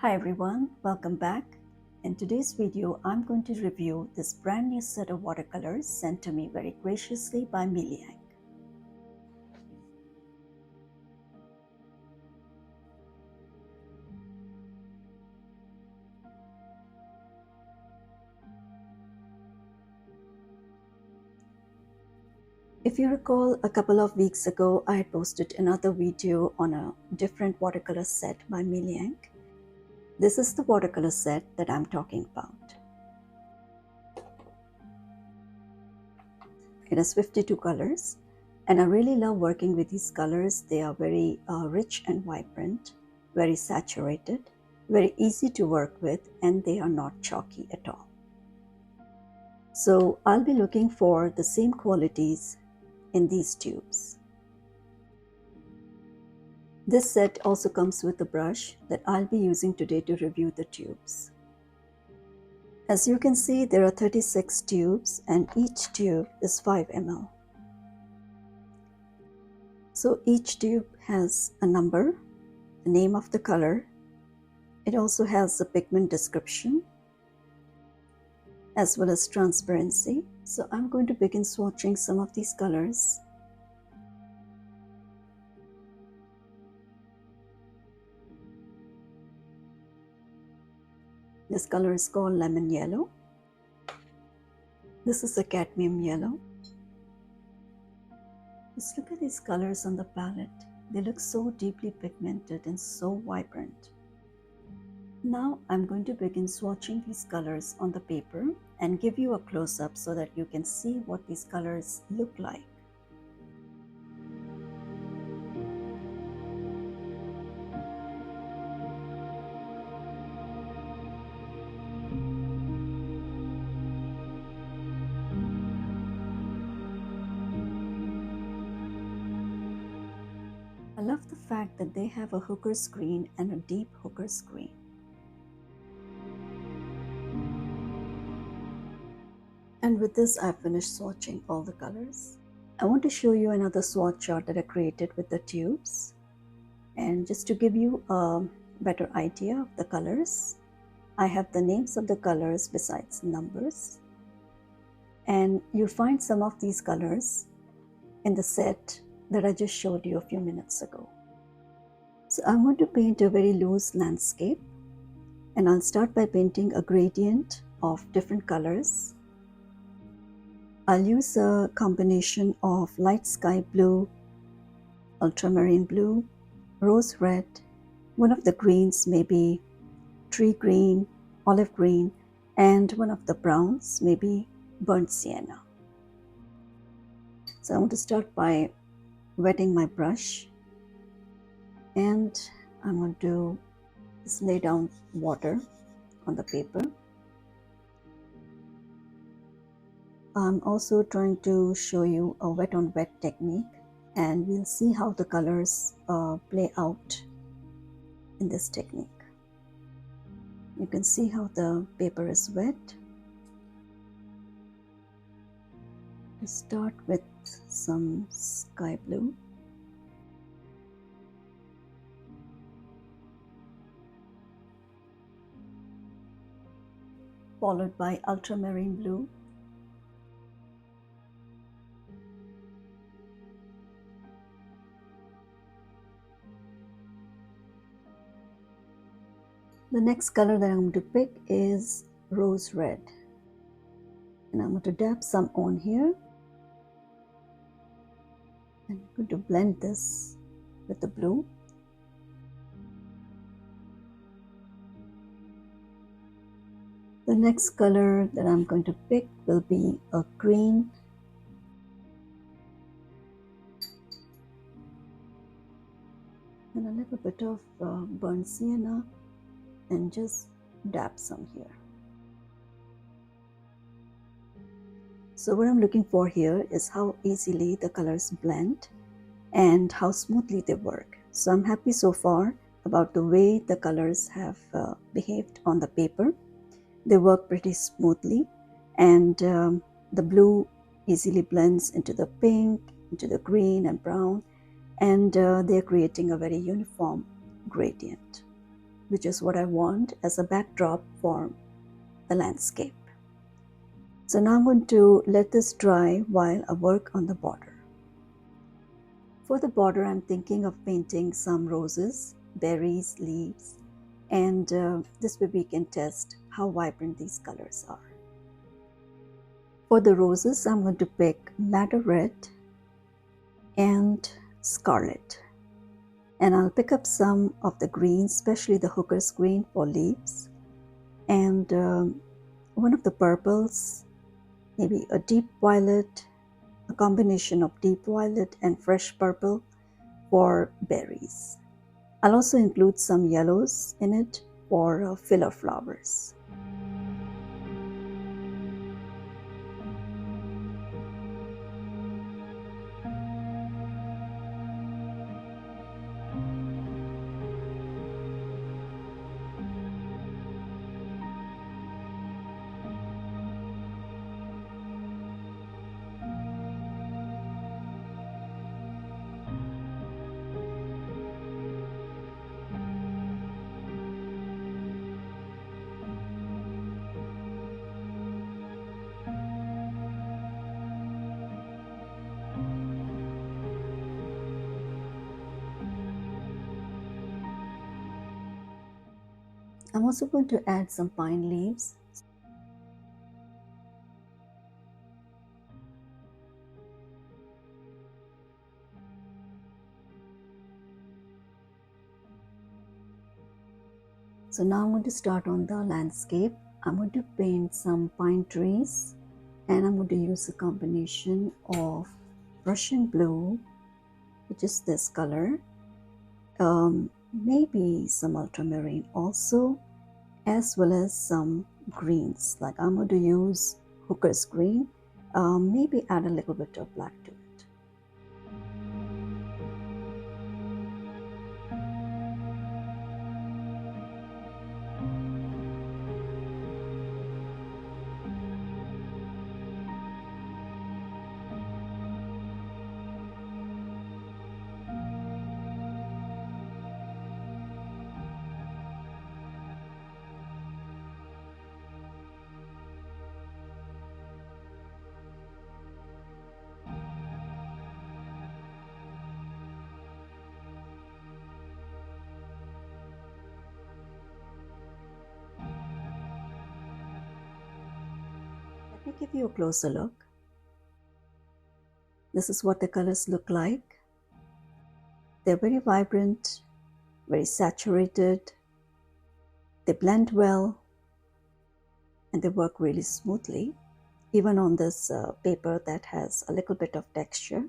Hi everyone, welcome back. In today's video, I'm going to review this brand new set of watercolors sent to me very graciously by Mei Liang. If you recall, a couple of weeks ago, I had posted another video on a different watercolor set by Mei Liang. This is the watercolor set that I'm talking about. It has 52 colors, and I really love working with these colors. They are very rich and vibrant, very saturated, very easy to work with, and they are not chalky at all. So I'll be looking for the same qualities in these tubes. This set also comes with a brush that I'll be using today to review the tubes. As you can see, there are 36 tubes and each tube is 5 ml. So each tube has a number, the name of the color. It also has a pigment description as well as transparency. So I'm going to begin swatching some of these colors. This color is called lemon yellow. This is a cadmium yellow. Just look at these colors on the palette. They look so deeply pigmented and so vibrant. Now I'm going to begin swatching these colors on the paper and give you a close-up so that you can see what these colors look like. I love the fact that they have a hooker screen and a deep hooker screen. And with this, I've finished swatching all the colors. I want to show you another swatch chart that I created with the tubes. And just to give you a better idea of the colors, I have the names of the colors besides numbers. And you'll find some of these colors in the set that I just showed you a few minutes ago. So I'm going to paint a very loose landscape, and I'll start by painting a gradient of different colors. I'll use a combination of light sky blue, ultramarine blue, rose red, one of the greens may be tree green, olive green, and one of the browns may be burnt sienna. So I want to start by wetting my brush, and I'm going to just lay down water on the paper. I'm also trying to show you a wet on wet technique, and we'll see how the colors play out in this technique. You can see how the paper is wet. We start with some sky blue. Followed by ultramarine blue. The next color that I'm going to pick is rose red. And I'm going to dab some on here. And I'm going to blend this with the blue. The next color that I'm going to pick will be a green. And a little bit of burnt sienna, and just dab some here. So what I'm looking for here is how easily the colors blend and how smoothly they work. So I'm happy so far about the way the colors have behaved on the paper. They work pretty smoothly, and the blue easily blends into the pink, into the green and brown, and they're creating a very uniform gradient. which is what I want as a backdrop for the landscape. So now I'm going to let this dry while I work on the border. For the border, I'm thinking of painting some roses, berries, leaves, and this way we can test how vibrant these colors are. For the roses, I'm going to pick madder red and scarlet. And I'll pick up some of the greens, especially the hooker's green for leaves, and one of the purples, maybe a deep violet, a combination of deep violet and fresh purple for berries. I'll also include some yellows in it for filler flowers. I'm also going to add some pine leaves. So now I'm going to start on the landscape. I'm going to paint some pine trees, and I'm going to use a combination of Russian blue, which is this color, maybe some ultramarine also, as well as some greens. Like I'm going to use hooker's green, maybe add a little bit of black to it. Let me give you a closer look. This is what the colors look like. They're very vibrant, very saturated. They blend well, and they work really smoothly, even on this paper that has a little bit of texture.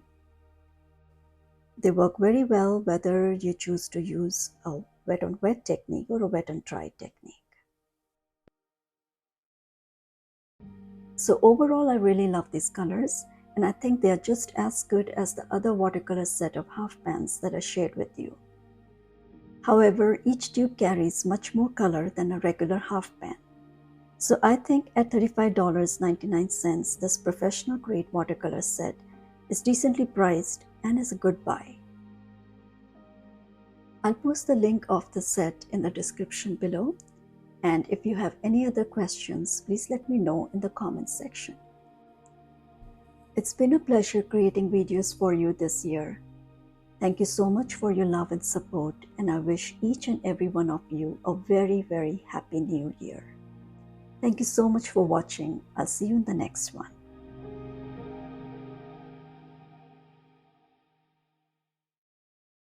They work very well whether you choose to use a wet on wet technique or a wet on dry technique. So overall, I really love these colors, and I think they are just as good as the other watercolor set of half pans that I shared with you. However, each tube carries much more color than a regular half pan. So I think at $35.99, this professional grade watercolor set is decently priced and is a good buy. I'll post the link of the set in the description below. And if you have any other questions, please let me know in the comments section. It's been a pleasure creating videos for you this year. Thank you so much for your love and support, and I wish each and every one of you a very, very happy new year. Thank you so much for watching. I'll see you in the next one.